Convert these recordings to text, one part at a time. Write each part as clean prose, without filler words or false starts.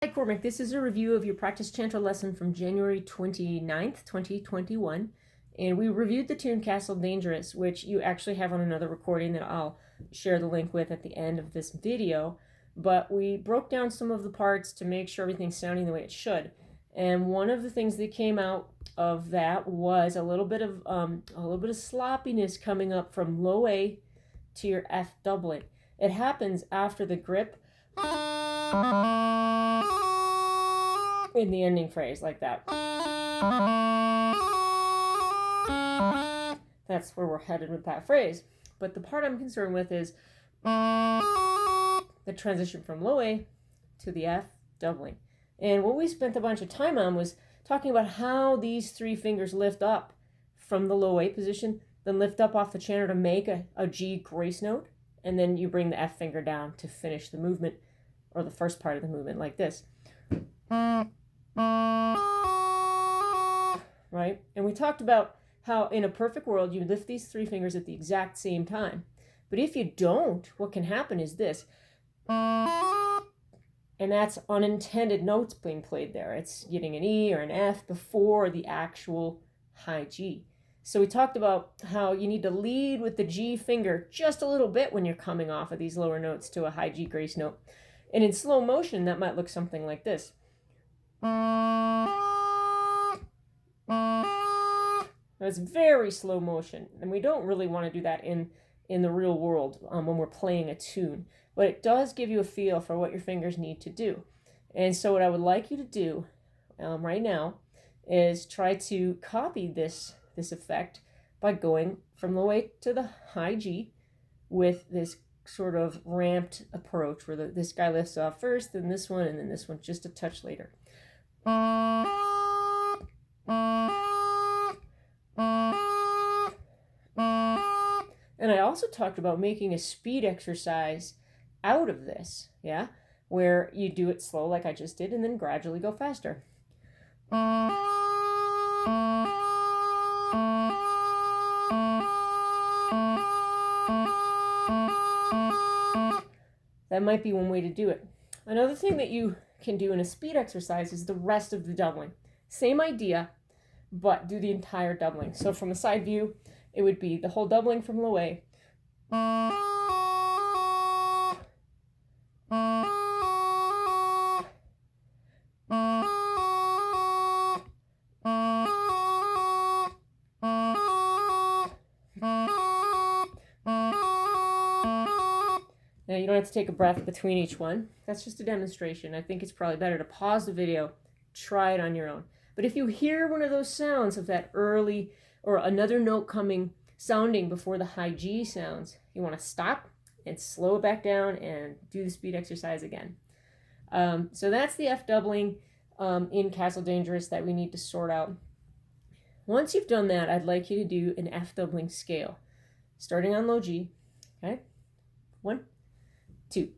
Hi Cormac, this is a review of your practice chanter lesson from January 29th, 2021. And we reviewed the tune Castle Dangerous, which you actually have on another recording that I'll share the link with at the end of this video. But we broke down some of the parts to make sure everything's sounding the way it should. And one of the things that came out of that was a little bit of sloppiness coming up from low A to your F doublet. It happens after the grip in the ending phrase, like that. That's where we're headed with that phrase. But the part I'm concerned with is the transition from low A to the F doubling. And what we spent a bunch of time on was talking about how these three fingers lift up from the low A position, then lift up off the chanter to make a G grace note, and then you bring the F finger down to finish the movement, or the first part of the movement, like this. Right? And we talked about how in a perfect world you lift these three fingers at the exact same time. But if you don't, what can happen is this. And that's unintended notes being played there. It's getting an E or an F before the actual high G. So we talked about how you need to lead with the G finger just a little bit when you're coming off of these lower notes to a high G grace note. And in slow motion, that might look something like this. It's very slow motion, and we don't really want to do that in the real world when we're playing a tune. But it does give you a feel for what your fingers need to do. And so what I would like you to do right now is try to copy this effect by going from low A to the high G with this sort of ramped approach where this guy lifts off first, then this one, and then this one just a touch later. And I also talked about making a speed exercise out of this, yeah, where you do it slow like I just did and then gradually go faster. That might be one way to do it. Another thing that you can do in a speed exercise is the rest of the doubling. Same idea, but do the entire doubling. So from a side view, it would be the whole doubling from low A. Now you don't have to take a breath between each one. That's just a demonstration. I think it's probably better to pause the video, try it on your own. But if you hear one of those sounds of that early or another note sounding before the high G sounds, you want to stop and slow it back down and do the speed exercise again. So that's the F doubling in Castle Dangerous that we need to sort out. Once you've done that, I'd like you to do an F doubling scale, starting on low G. Okay, 1, 2.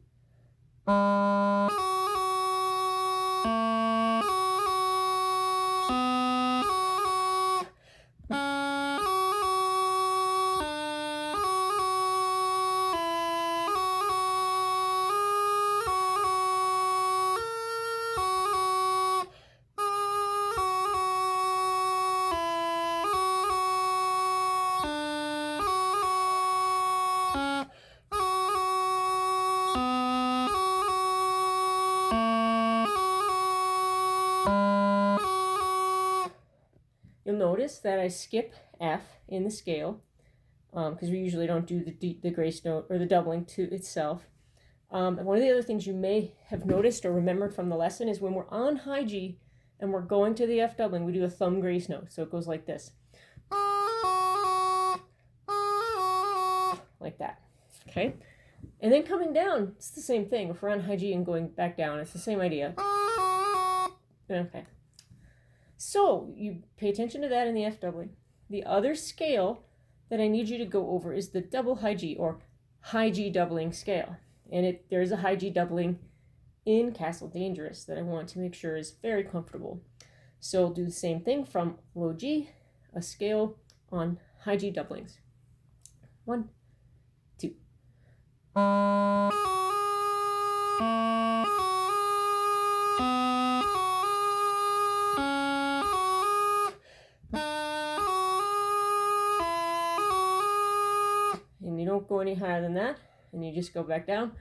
You'll notice that I skip F in the scale because we usually don't do the grace note or the doubling to itself. And one of the other things you may have noticed or remembered from the lesson is when we're on high G and we're going to the F doubling, we do a thumb grace note. So it goes like this. Like that. Okay? And then coming down, it's the same thing. If we're on high G and going back down, it's the same idea. Okay. So you pay attention to that in the F doubling. The other scale that I need you to go over is the double high G or high G doubling scale. And there's a high G doubling in Castle Dangerous that I want to make sure is very comfortable. So do the same thing from low G, a scale on high G doublings. 1, 2. any higher than that, and you just go back down.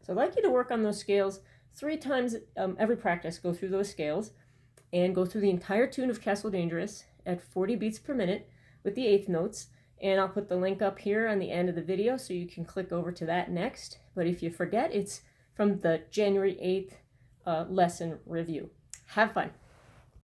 So I'd like you to work on those scales 3 times every practice. Go through those scales and go through the entire tune of Castle Dangerous at 40 beats per minute with the eighth notes. And I'll put the link up here on the end of the video so you can click over to that next. But if you forget, it's from the January 8th lesson review. Have fun.